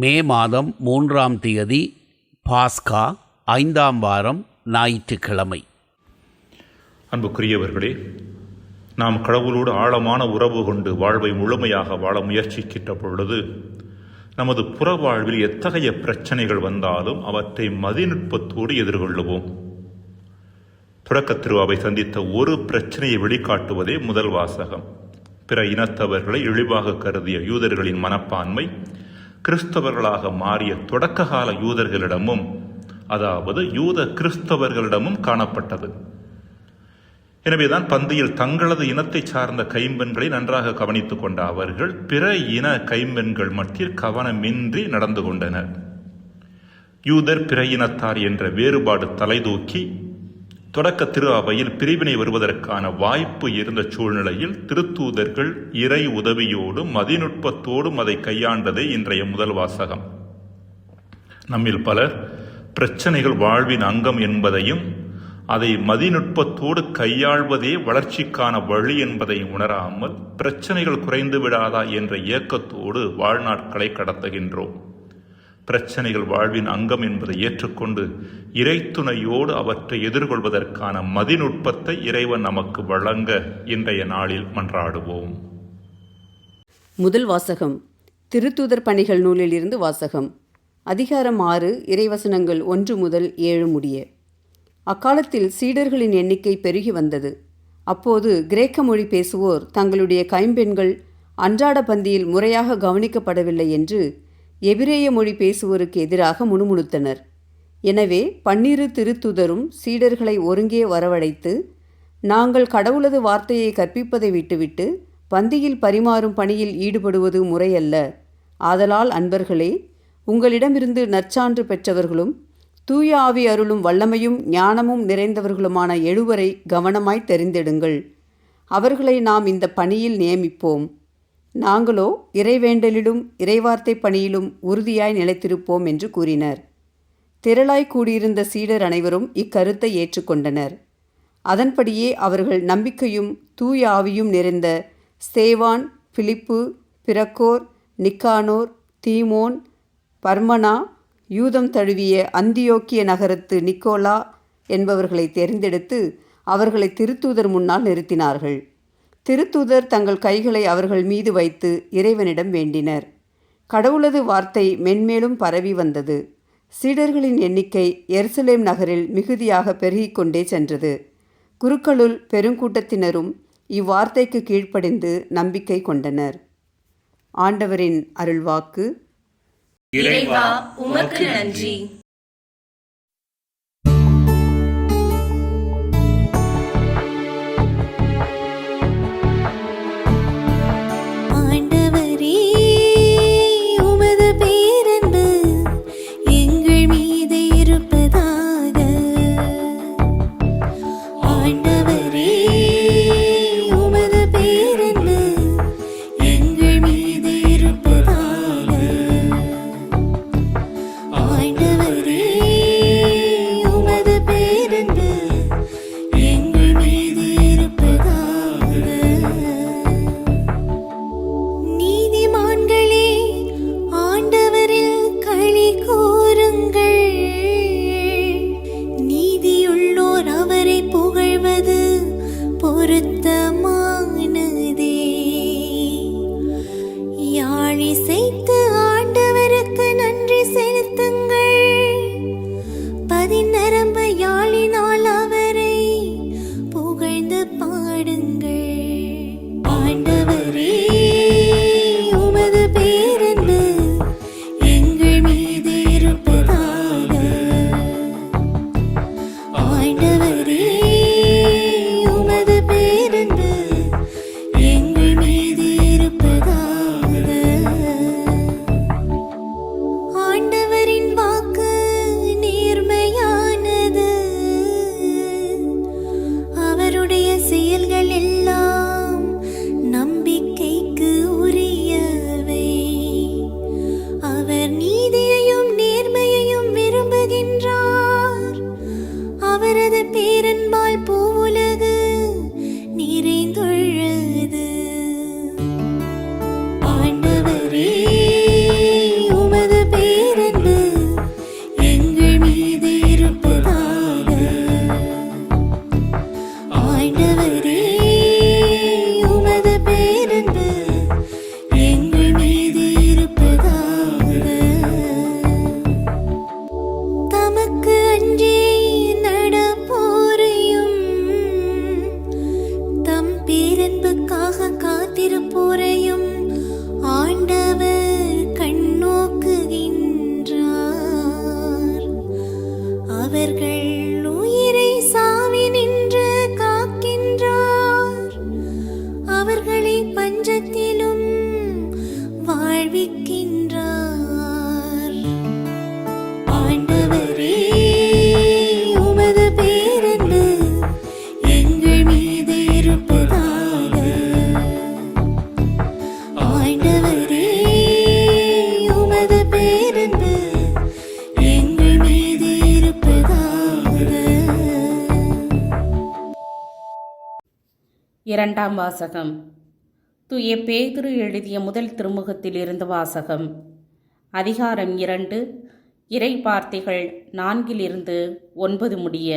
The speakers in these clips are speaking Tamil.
மே மாதம் 3ஆம் தேதி பாஸ்கா 5ஆம் வாரம் ஞாயிற்றுக்கிழமை. அன்புக்குரியவர்களே, நாம் கடவுளோடு ஆழமான உறவு கொண்டு வாழ்வை முழுமையாக வாழ முயற்சிக்கின்ற பொழுது நமது புற வாழ்வில் எத்தகைய பிரச்சனைகள் வந்தாலும் அவற்றை மதிநுட்பத்தோடு எதிர்கொள்ளுவோம். தொடக்க திருவாவை சந்தித்த ஒரு பிரச்சனையை வெளிக்காட்டுவதே முதல் வாசகம். பிற இனத்தவர்களை இழிவாக கருதிய யூதர்களின் மனப்பான்மை கிறிஸ்தவர்களாக மாறிய தொடக்ககால யூதர்களிடமும், அதாவது யூத கிறிஸ்தவர்களிடமும் காணப்பட்டது. எனவேதான் பந்தியில் தங்களது இனத்தை சார்ந்த கைம்பெண்களை நன்றாக கவனித்துக் கொண்ட அவர்கள் பிற இன கைம்பெண்கள் மத்தியில் கவனமின்றி நடந்து கொண்டனர். யூதர் பிற இனத்தார் என்ற வேறுபாடு தலைதூக்கி தொடக்க திரு அவையில் பிரிவினை வருவதற்கான வாய்ப்பு இருந்த சூழ்நிலையில் திருத்தூதர்கள் இறை உதவியோடும் மதிநுட்பத்தோடும் அதை கையாண்டதே இன்றைய முதல் வாசகம். நம்மில் பலர் பிரச்சனைகள் வாழ்வின் அங்கம் என்பதையும் அதை மதிநுட்பத்தோடு கையாள்வதே வளர்ச்சிக்கான வழி என்பதை உணராமல் பிரச்சனைகள் குறைந்து விடாதா என்ற ஏக்கத்தோடு வாழ்நாட்களை கடத்துகின்றோம். பிரச்சனைகள் வாழ்வின் அங்கம் என்பதை ஏற்றுக்கொண்டு இறைத்துணையோடு அவற்றை எதிர்கொள்வதற்கான மதிநுட்பத்தை இறைவன் நமக்கு வழங்க இன்றைய நாளில் மன்றாடுவோம். முதல் வாசகம் திருத்தூதர் பணிகள் நூலில் இருந்து வாசகம். அதிகாரம் 6, இறைவசனங்கள் 1 முதல் 7 முடிய. அக்காலத்தில் சீடர்களின் எண்ணிக்கை பெருகி வந்தது. அப்போது கிரேக்க மொழி பேசுவோர் தங்களுடைய கைம்பெண்கள் அன்றாட பந்தியில் முறையாக கவனிக்கப்படவில்லை என்று எபிரேய மொழி பேசுவோருக்கு எதிராக முணுமுணுத்தனர். எனவே 12 திருத்துதரும் சீடர்களை ஒருங்கே வரவழைத்து, நாங்கள் கடவுளது வார்த்தையை கற்பிப்பதை விட்டுவிட்டு பந்தியில் பரிமாறும் பணியில் ஈடுபடுவது முறையல்ல. ஆதலால் அன்பர்களே, உங்களிடமிருந்து நற்சான்று பெற்றவர்களும் தூய ஆவி அருளும் வல்லமையும் ஞானமும் நிறைந்தவர்களுமான 7 கவனமாய் தெரிந்தெடுங்கள். அவர்களை நாம் இந்த பணியில் நியமிப்போம். நாங்களோ இறைவேண்டலிலும் இறைவார்த்தை பணியிலும் உறுதியாய் நிலைத்திருப்போம் என்று கூறினர். திரளாய் கூடியிருந்த சீடர் அனைவரும் இக்கருத்தை ஏற்றுக்கொண்டனர். அதன்படியே அவர்கள் நம்பிக்கையும் தூய ஆவியும் நிறைந்த ஸ்தேவான், பிலிப்பு, பிரக்கோர், நிக்கானோர், தீமோன், பர்மனா, யூதம் தழுவிய அந்தியோக்கிய நகரத்து நிக்கோலா என்பவர்களை தெரிந்தெடுத்து அவர்களை திருத்தூதர் முன்னால் நிறுத்தினார்கள். திருத்தூதர் தங்கள் கைகளை அவர்கள் மீது வைத்து இறைவனிடம் வேண்டினர். கடவுளது வார்த்தை மென்மேலும் பரவி வந்தது. சீடர்களின் எண்ணிக்கை எருசலேம் நகரில் மிகுதியாக பெருகிக் கொண்டே சென்றது. குருக்களுள் பெருங்கூட்டத்தினரும் இவ்வார்த்தைக்கு கீழ்ப்படிந்து நம்பிக்கை கொண்டனர். ஆண்டவரின் அருள்வாக்கு. இறைவா, உமக்கு நன்றி. வாழ்விக்கின்றார். ஆண்டவரே, உமது பேரன்பு எங்கள் மீது இருப்பதாக. ஆண்டவரே, உமது பேரன்பு எங்கள் மீது இருப்பதாக. இரண்டாம் வாசகம். தூய பேதுரு எழுதிய முதல் திருமுகத்தில் இருந்து வாசகம். அதிகாரம் 2, இறை வார்த்தைகள் 4-9 முடிய.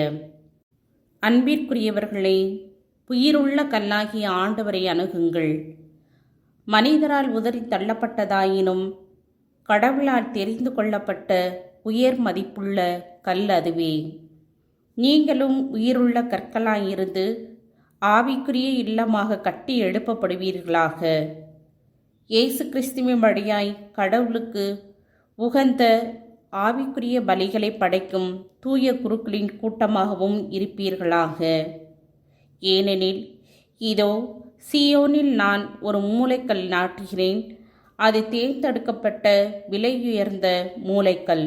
அன்பிற்குரியவர்களே, உயிருள்ள கல்லாகிய ஆண்டவரை அணுகுங்கள். மனிதரால் உதறி தள்ளப்பட்டதாயினும் கடவுளால் தெரிந்து கொள்ளப்பட்ட உயர் மதிப்புள்ள கல் அதுவே. நீங்களும் உயிருள்ள கற்களாயிருந்து ஆவிக்குரிய இல்லமாக கட்டி எழுப்பப்படுவீர்களாக. இயேசு கிறிஸ்துவின் வழியாய் கடவுளுக்கு உகந்த ஆவிக்குரிய பலிகளை படைக்கும் தூய குருக்களின் கூட்டமாகவும் இருப்பீர்களாக. ஏனெனில் இதோ சீயோனில் நான் ஒரு மூலைக்கல் நாட்டுகிறேன். அது தேர்ந்தெடுக்கப்பட்ட விலையுயர்ந்த மூலைக்கல்.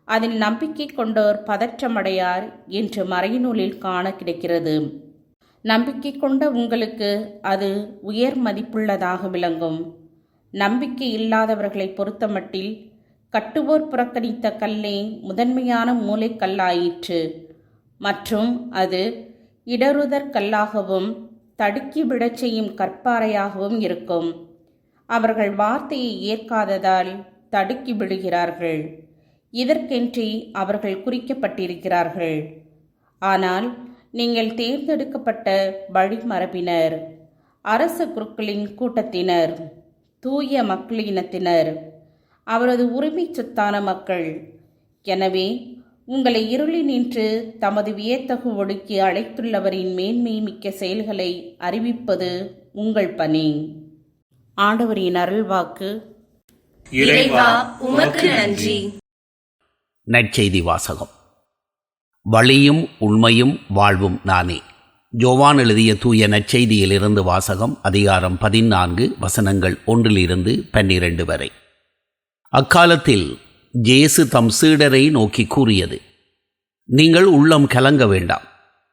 அதில் நம்பிக்கை கொண்டோர் பதற்றமடையார் என்று மறைநூலில் காண கிடைக்கிறது. நம்பிக்கை கொண்ட உங்களுக்கு அது உயர் மதிப்புள்ளதாக விளங்கும். நம்பிக்கை இல்லாதவர்களை பொறுத்தமட்டில் கட்டுவோர் புறக்கணித்த கல்லே முதன்மையான மூலைக்கல்லாயிற்று. மற்றும் அது இடறுதற் கல்லாகவும் தடுக்கி விடச் செய்யும் கற்பாறையாகவும் இருக்கும். அவர்கள் வார்த்தையை ஏற்காததால் தடுக்கி விடுகிறார்கள். இதற்கென்றே அவர்கள் குறிக்கப்பட்டிருக்கிறார்கள். ஆனால் நீங்கள் தேர்ந்தெடுக்கப்பட்ட வழிமரபினர், அரச குருக்களின் கூட்டத்தினர், தூய மக்களினத்தினர், அவரது உரிமை சொத்தான மக்கள். எனவே உங்களை இருளினின்று தமது வியத்தகு ஒடுக்கி அழைத்துள்ளவரின் மேன்மை மிக்க செயல்களை அறிவிப்பது உங்கள் பணி. ஆண்டவரின் அருள்வாக்கு. இறைவா, உமக்கு நன்றி. நற்செய்தி வாசகம். வழியும் உண்மையும் வாழ்வும் நானே. யோவான் எழுதிய தூய நற்செய்தியிலிருந்து வாசகம். அதிகாரம் 14, வசனங்கள் 1-12 வரை. அக்காலத்தில் இயேசு தம் சீடரை நோக்கி கூறியது: நீங்கள் உள்ளம் கலங்க வேண்டாம்.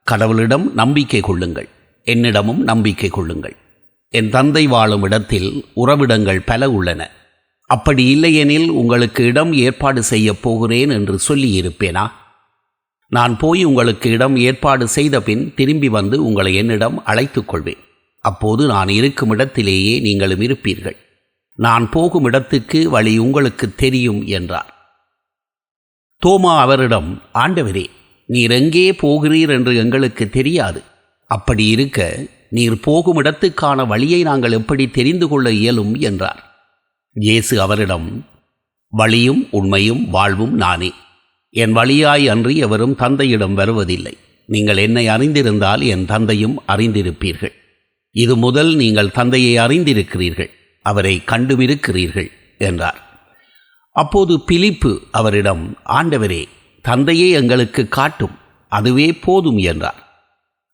கடவுளிடம் நம்பிக்கை கொள்ளுங்கள், என்னிடமும் நம்பிக்கை கொள்ளுங்கள். என் தந்தை வாழும் இடத்தில் உறவிடங்கள் பல உள்ளன. அப்படி இல்லையெனில் உங்களுக்கு இடம் ஏற்பாடு செய்யப் போகிறேன் என்று சொல்லியிருப்பேனா? நான் போய் உங்களுக்கு இடம் ஏற்பாடு செய்த பின் திரும்பி வந்து உங்களை என்னிடம் அழைத்துக் கொள்வேன். அப்போது நான் இருக்கும் இடத்திலேயே நீங்களும் இருப்பீர்கள். நான் போகும் இடத்துக்கு வழி உங்களுக்கு தெரியும் என்றார். தோமா அவரிடம், ஆண்டவரே, நீர் எங்கே போகிறீர் என்று எங்களுக்கு தெரியாது. அப்படி இருக்க நீர் போகும் இடத்துக்கான வழியை நாங்கள் எப்படி தெரிந்து கொள்ள இயலும் என்றார். இயேசு அவரிடம், வழியும் உண்மையும் வாழ்வும் நானே. என் வழியாய் அன்றி எவரும் தந்தையிடம் வருவதில்லை. நீங்கள் என்னை அறிந்திருந்தால் என் தந்தையும் அறிந்திருப்பீர்கள். இது முதல் நீங்கள் தந்தையை அறிந்திருக்கிறீர்கள், அவரை கண்டுமிருக்கிறீர்கள் என்றார். அப்போது பிலிப்பு அவரிடம், ஆண்டவரே, தந்தையை எங்களுக்கு காட்டும், அதுவே போதும் என்றார்.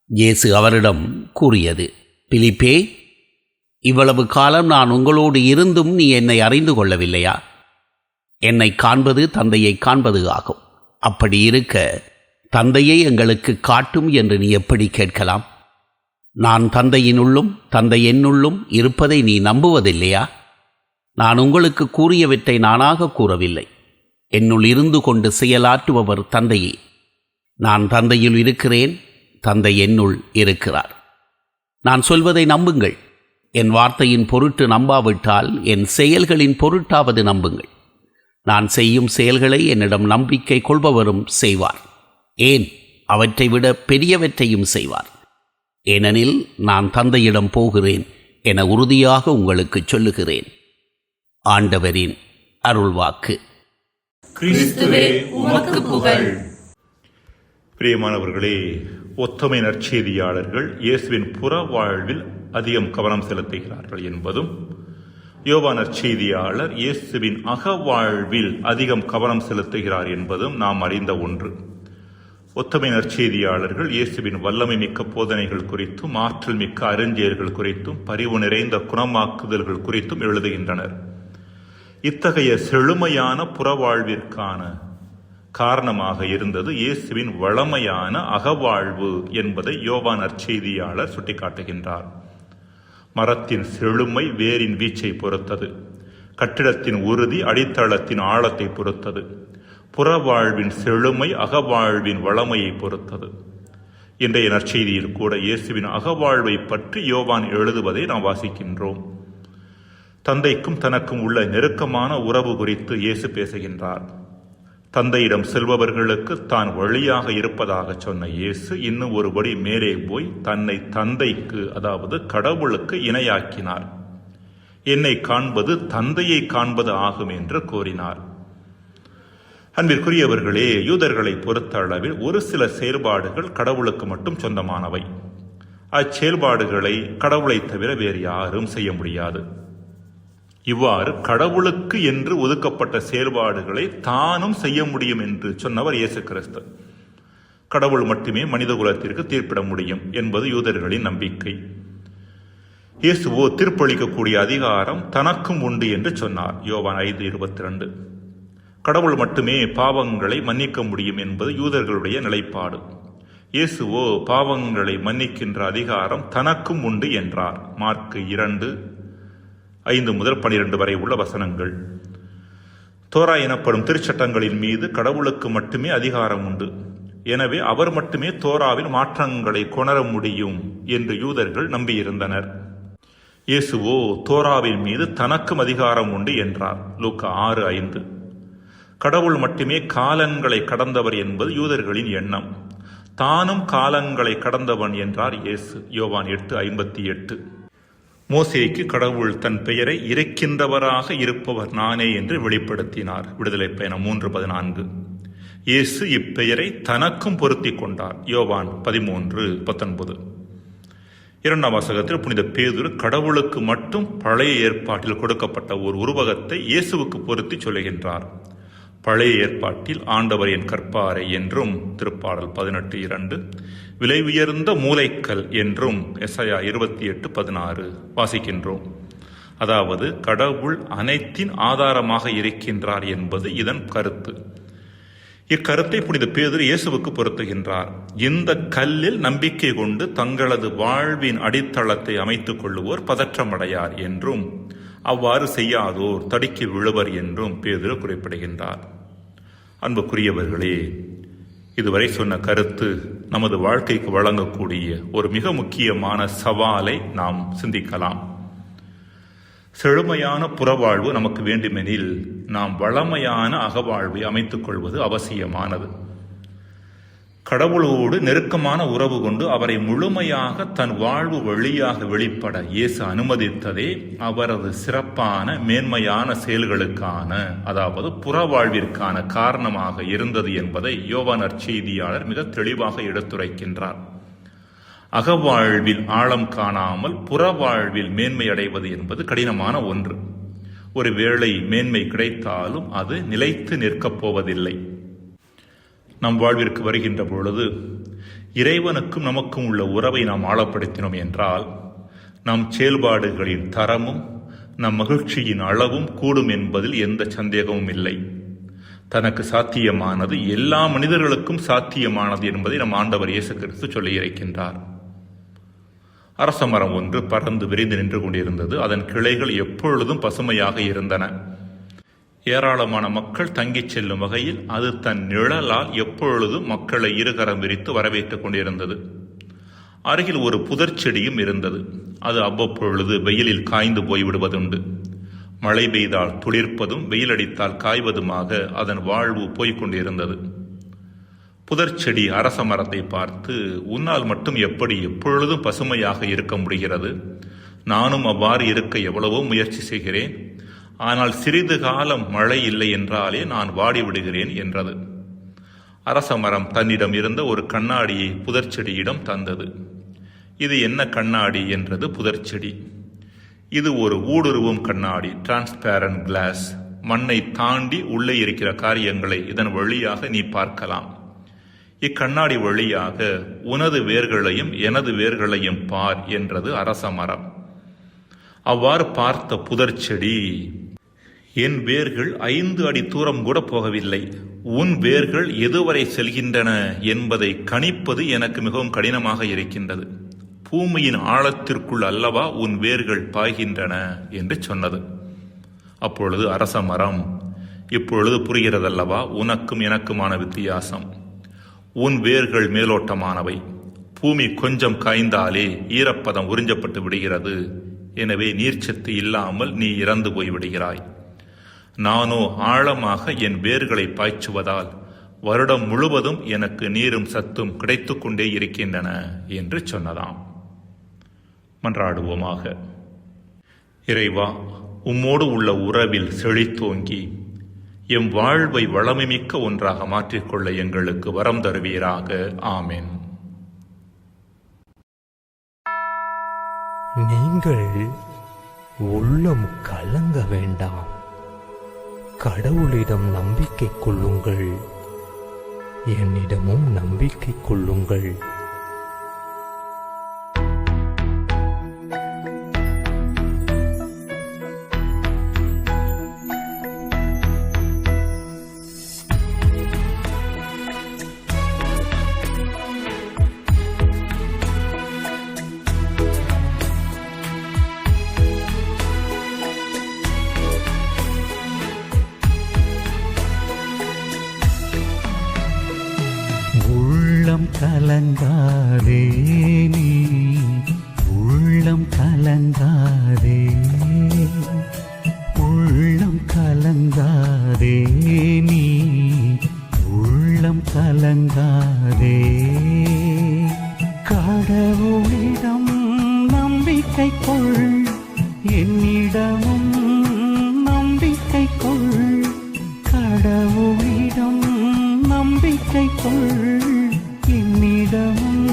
இயேசு அவரிடம் கூறியது: பிலிப்பே, இவ்வளவு காலம் நான் உங்களோடு இருந்தும் நீ என்னை அறிந்து கொள்ளவில்லையா? என்னை காண்பது தந்தையை காண்பது ஆகும். அப்படி இருக்க தந்தையை எங்களுக்கு காட்டும் என்று நீ எப்படி கேட்கலாம்? நான் தந்தையினுள்ளும் தந்தை என்னுள்ளும் இருப்பதை நீ நம்புவதில்லையா? நான் உங்களுக்கு கூறியவற்றை நானாக கூறவில்லை. என்னுள் இருந்து கொண்டு செயலாற்றுபவர் தந்தையே. நான் தந்தையில் இருக்கிறேன், தந்தை என்னுள் இருக்கிறார். நான் சொல்வதை நம்புங்கள். என் வார்த்தையின் பொருட்டு நம்பாவிட்டால் என் செயல்களின் பொருட்டாவது நம்புங்கள். நான் செய்யும் செயல்களை என்னிடம் நம்பிக்கை கொள்பவரும் செய்வார். ஏன், அவற்றை விட பெரியவற்றையும் செய்வார். ஏனெனில் நான் தந்தையிடம் போகிறேன் என உறுதியாக உங்களுக்கு சொல்லுகிறேன். ஆண்டவரின் அருள்வாக்கு. கிறிஸ்துவே, உமக்கு புகழ். பிரியமானவர்களே, ஒத்தமை நற்செய்தியாளர்கள் இயேசுவின் புற வாழ்வில் அதிகம் கவனம் செலுத்துகிறார்கள் என்பதும், யோவான் நற்செய்தியாளர் இயேசுவின் அகவாழ்வில் அதிகம் கவனம் செலுத்துகிறார் என்பதும் நாம் அறிந்த ஒன்று. ஒத்தமை நற்செய்தியாளர்கள் இயேசுவின் வல்லமை மிக்க போதனைகள் குறித்தும், ஆற்றல் மிக்க அருஞ்செயல்கள் குறித்தும், பரிவு நிறைந்த குணமாக்குதல்கள் குறித்தும் எழுதுகின்றனர். இத்தகைய செழுமையான புறவாழ்விற்கான காரணமாக இருந்தது இயேசுவின் வளமையான அகவாழ்வு என்பதை யோவான் நற்செய்தியாளர் சுட்டிக்காட்டுகின்றார். மரத்தின் செழுமை வேரின் வீச்சை பொறுத்தது, கட்டிடத்தின் உறுதி அடித்தளத்தின் ஆழத்தை பொறுத்தது, புறவாழ்வின் செழுமை அகவாழ்வின் வளமையை பொறுத்தது. இன்றைய நற்செய்தியில் கூட இயேசுவின் அகவாழ்வை பற்றி யோவான் எழுதுவதை நாம் வாசிக்கின்றோம். தந்தைக்கும் தனக்கும் உள்ள நெருக்கமான உறவு குறித்து இயேசு பேசுகின்றார். தந்தையிடம் செல்பவர்களுக்கு தான் வழியாக இருப்பதாக சொன்ன இயேசு இன்னும் ஒருபடி மேலே போய் தன்னை தந்தைக்கு, அதாவது கடவுளுக்கு இணையாக்கினார். என்னை காண்பது தந்தையை காண்பது ஆகும் என்று கூறினார். அன்பிற்குரியவர்களே, யூதர்களை பொறுத்த அளவில் ஒரு சில செயல்பாடுகள் கடவுளுக்கு மட்டும் சொந்தமானவை. அச்செயல்பாடுகளை கடவுளை தவிர வேறு யாரும் செய்ய முடியாது. இவ்வாறு கடவுளுக்கு என்று ஒதுக்கப்பட்ட செயல்பாடுகளை தானும் செய்ய முடியும் என்று சொன்னவர் இயேசு கிறிஸ்து. கடவுள் மட்டுமே மனித குலத்திற்கு தீர்ப்பிட முடியும் என்பது யூதர்களின் நம்பிக்கை. இயேசுவோ தீர்ப்பளிக்கக்கூடிய அதிகாரம் தனக்கும் உண்டு என்று சொன்னார். யோவான் 5:22. கடவுள் மட்டுமே பாவங்களை மன்னிக்க முடியும் என்பது யூதர்களுடைய நிலைப்பாடு. இயேசுவோ பாவங்களை மன்னிக்கின்ற அதிகாரம் தனக்கும் உண்டு என்றார். மார்க்கு 2:5 முதல் 12 வரை உள்ள வசனங்கள். தோரா எனப்படும் திருச்சட்டங்களின் மீது கடவுளுக்கு மட்டுமே அதிகாரம் உண்டு. எனவே அவர் மட்டுமே தோராவில் மாற்றங்களை கொணர முடியும் என்று யூதர்கள் நம்பியிருந்தனர். இயேசுவோ தோராவின் மீது தனக்கும் அதிகாரம் உண்டு என்றார். லூக்கா 6:5. கடவுள் மட்டுமே காலங்களை கடந்தவர் என்பது யூதர்களின் எண்ணம். தானும் காலங்களை கடந்தவன் என்றார் இயேசு. யோவான் 8:58. மோசேக்கு கடவுள் தன் பெயரை இறைக்கின்றவராக இருப்பவர் நானே என்று வெளிப்படுத்தினார். விடுதலை பயணம் 3:14. இயேசு இப்பெயரை தனக்கும் பொருத்தி கொண்டார். யோவான் 13:19. இரண்டாம் வாசகத்தில் புனித பேதுரு கடவுளுக்கு மட்டும் பழைய ஏற்பாட்டில் கொடுக்கப்பட்ட ஒரு உருவகத்தை இயேசுவுக்கு பொருத்தி சொல்லுகின்றார். பழைய ஏற்பாட்டில் ஆண்டவர் என் கற்பாறை என்றும் திருப்பாடல் 18:2, விலை உயர்ந்த மூலைக்கல் என்றும் எசாயா 28:16 வாசிக்கின்றோம். அதாவது கடவுள் அனைத்தின் ஆதாரமாக இருக்கின்றார் என்பது இதன் கருத்து. இக்கருத்தை புனித பேதுரு இயேசுவுக்கு பொருத்துகின்றார். இந்த கல்லில் நம்பிக்கை கொண்டு தங்களது வாழ்வின் அடித்தளத்தை அமைத்துக் கொள்ளுவோர் பதற்றமடையார் என்றும், அவ்வாறு செய்யாதோர் தடுக்கி விழுவர் என்றும் பேதுரு குறிப்பிடுகின்றார். அன்புக்குரியவர்களே, இதுவரை சொன்ன கருத்து நமது வாழ்க்கைக்கு வழங்கக்கூடிய ஒரு மிக முக்கியமான சவாலை நாம் சிந்திக்கலாம். செழுமையான புறவாழ்வு நமக்கு வேண்டுமெனில் நாம் வளமையான அகவாழ்வை அமைத்துக் கொள்வது அவசியமானது. கடவுளோடு நெருக்கமான உறவு கொண்டு அவரை முழுமையாக தன் வாழ்வு வழியாக வெளிப்பட இயேசு அனுமதித்ததே அவரது சிறப்பான மேன்மையான செயல்களுக்கான, அதாவது புறவாழ்விற்கான காரணமாக இருந்தது என்பதை யோவான் நற்செய்தியாளர் மிக தெளிவாக எடுத்துரைக்கின்றார். அகவாழ்வில் ஆழம் காணாமல் புறவாழ்வில் மேன்மை அடைவது என்பது கடினமான ஒன்று. ஒருவேளை மேன்மை கிடைத்தாலும் அது நிலைத்து நிற்கப் போவதில்லை. நம் வாழ்விற்கு வருகின்ற பொழுது இறைவனுக்கும் நமக்கும் உள்ள உறவை நாம் ஆழப்படுத்தினோம் என்றால் நம் செயல்பாடுகளின் தரமும் நம் மகிழ்ச்சியின் அளவும் கூடும் என்பதில் எந்த சந்தேகமும் இல்லை. தனக்கு சாத்தியமானது எல்லா மனிதர்களுக்கும் சாத்தியமானது என்பதை நம் ஆண்டவர் இயேசு கிறிஸ்து சொல்லி இருக்கின்றார். அரச மரம் ஒன்று பறந்து விரிந்து நின்று கொண்டிருந்தது. அதன் கிளைகள் எப்பொழுதும் பசுமையாக இருந்தன. ஏராளமான மக்கள் தங்கிச் செல்லும் வகையில் அது தன் நிழலால் எப்பொழுதும் மக்களை இருகரம் விரித்து வரவேற்றுக் கொண்டிருந்தது. அருகில் ஒரு புதர் செடியும் இருந்தது. அது அவ்வப்பொழுது வெயிலில் காய்ந்து போய்விடுவதுண்டு. மழை பெய்தால் துளிர்ப்பதும் வெயில் அடித்தால் காய்வதுமாக அதன் வாழ்வு போய்கொண்டிருந்தது. புதர் செடி அரச மரத்தை பார்த்து, உன்னால் மட்டும் எப்படி எப்பொழுதும் பசுமையாக இருக்க முடிகிறது? நானும் அவ்வாறு இருக்க எவ்வளவோ முயற்சி செய்கிறேன். ஆனால் சிறிது காலம் மழை இல்லை என்றாலே நான் வாடிவிடுகிறேன் என்றது. அரச மரம் தன்னிடம் இருந்த ஒரு கண்ணாடியை புதர்ச்செடியிடம் தந்தது. இது என்ன கண்ணாடி என்றது புதர்ச்செடி. இது ஒரு ஊடுருவும் கண்ணாடி, டிரான்ஸ்பேரண்ட் கிளாஸ். மண்ணை தாண்டி உள்ளே இருக்கிற காரியங்களை இதன் வழியாக நீ பார்க்கலாம். இக்கண்ணாடி வழியாக உனது வேர்களையும் எனது வேர்களையும் பார் என்றது அரச மரம். அவ்வாறு பார்த்த புதர்ச்செடி, என் வேர்கள் 5 அடி தூரம் கூட போகவில்லை. உன் வேர்கள் எதுவரை செல்கின்றன என்பதை கணிப்பது எனக்கு மிகவும் கடினமாக இருக்கின்றது. பூமியின் ஆழத்திற்குள் அல்லவா உன் வேர்கள் பாய்கின்றன என்று சொன்னது. அப்பொழுது அரச மரம், இப்பொழுது புரிகிறதல்லவா உனக்கும் எனக்குமான வித்தியாசம். உன் வேர்கள் மேலோட்டமானவை. பூமி கொஞ்சம் காய்ந்தாலே ஈரப்பதம் உறிஞ்சப்பட்டு விடுகிறது. எனவே நீர்ச்சத்து இல்லாமல் நீ இறந்து போய் விடுகிறாய். நானோ ஆழமாக என் வேர்களை பாய்ச்சுவதால் வருடம் முழுவதும் எனக்கு நீரும் சத்தும் கிடைத்து கொண்டே இருக்கின்றன என்று சொன்னதாம். மன்றாடுவோமாக. இறைவா, உம்மோடு உள்ள உறவில் செழித்தோங்கி எம் வாழ்வை வளமைமிக்க ஒன்றாக மாற்றிக்கொள்ள எங்களுக்கு வரம் தருவீராக. ஆமென். நீங்கள் உள்ளம் கலங்க வேண்டாம். கடவுளிடம் நம்பிக்கை கொள்ளுங்கள், என்னிடமும் நம்பிக்கை கொள்ளுங்கள். கலங்காதே நீ, உள்ளம் கலங்காதே, உள்ளம் கலங்காதே நீ, உள்ளம் கலங்காதே. கடவுளிடம் நம்பிக்கை கொள், என்னிடமும் நம்பிக்கை கொள். கடவுளிடம் நம்பிக்கை கொள், என்னிடமும்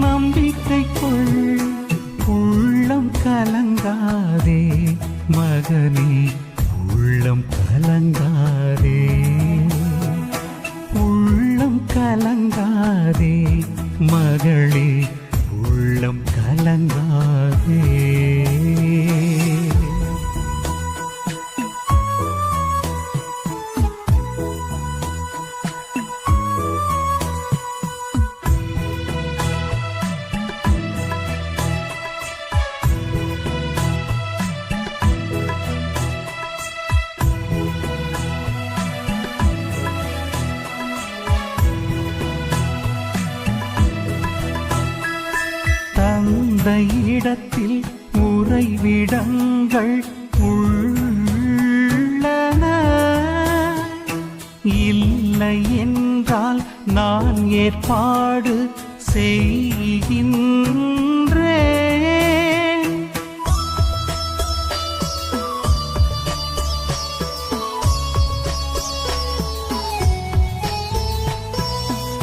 நம்பிக்கை கொள். உள்ளம் கலங்காதே மகனே, உள்ளம் கலங்காதே, உள்ளம் கலங்காதே மகளே, உள்ளம் கலங்காதே. இடத்தில் உறைவிடங்கள் உள்ளன, இல்லை என்றால் நான் ஏற்பாடு செய்கின்றேன்.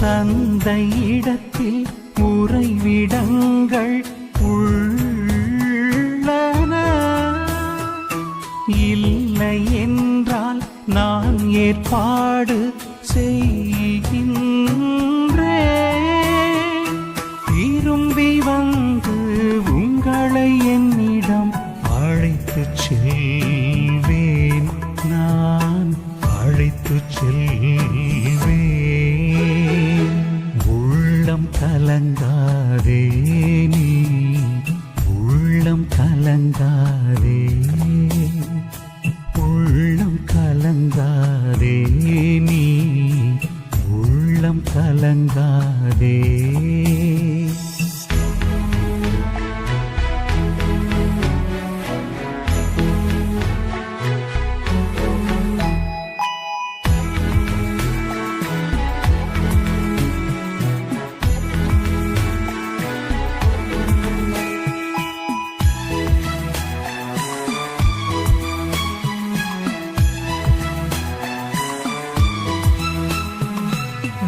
தந்தையிடத்தில் உறைவிடங்கள் உள்ளன, இல்லை என்றால் நான் ஏற்பாடு செய்கின்றேன். திரும்பி வந்து உங்களை என்னிடம் அழைத்துச் செல்வேன், நான் அழைத்துச் செல்வேன். உள்ளம் கலங்காதே நீ, உள்ளம் கலங்காதே, உள்ளம் கலங்காதே நீ, உள்ளம் கலங்காதே.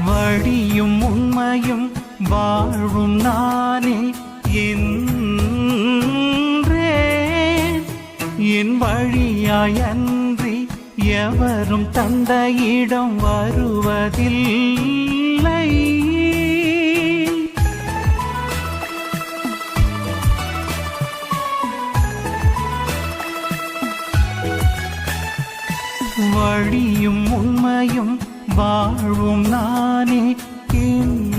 வழியும் உண்மையும் வாழ்வும் நானே என்றேன். என் வழியாய் அன்றி எவரும் தந்தையிடம் வருவதில்லை. வழியும் உண்மையும் வாழ்வும் நானே என்றேன்.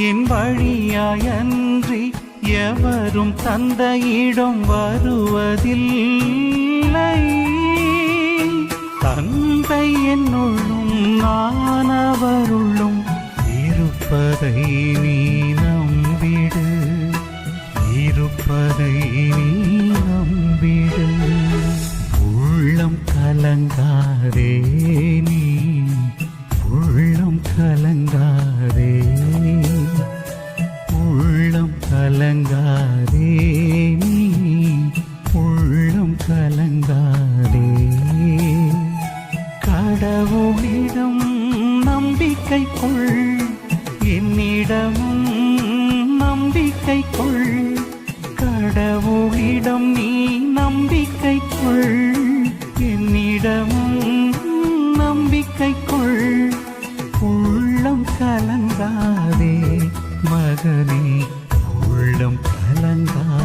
என் வழியாயன்றி எவரும் தந்தையிடம் வருவதில்லை. தந்தை என்னுள்ளும் நான் அவருள்ளும் இருப்பதை நீ நம்பிடு, இருப்பதை நீ நம்பிடு. உள்ளம் கலங்காதே நீ, உள்ளம் கலங்காதே, உள்ளம் கலங்காதே நீ, உள்ளம் கலங்காதே. கடவுளிடம் நம்பிக்கை கொள், என்னிடமும் நம்பிக்கை கொள். கடவுளிடம் நீ நம்பிக்கை கொள், என்னிடமும் நம்பிக்கை கொள். உள்ளம் கலங்காதே மகனே, உள்ளம் கலங்காதே.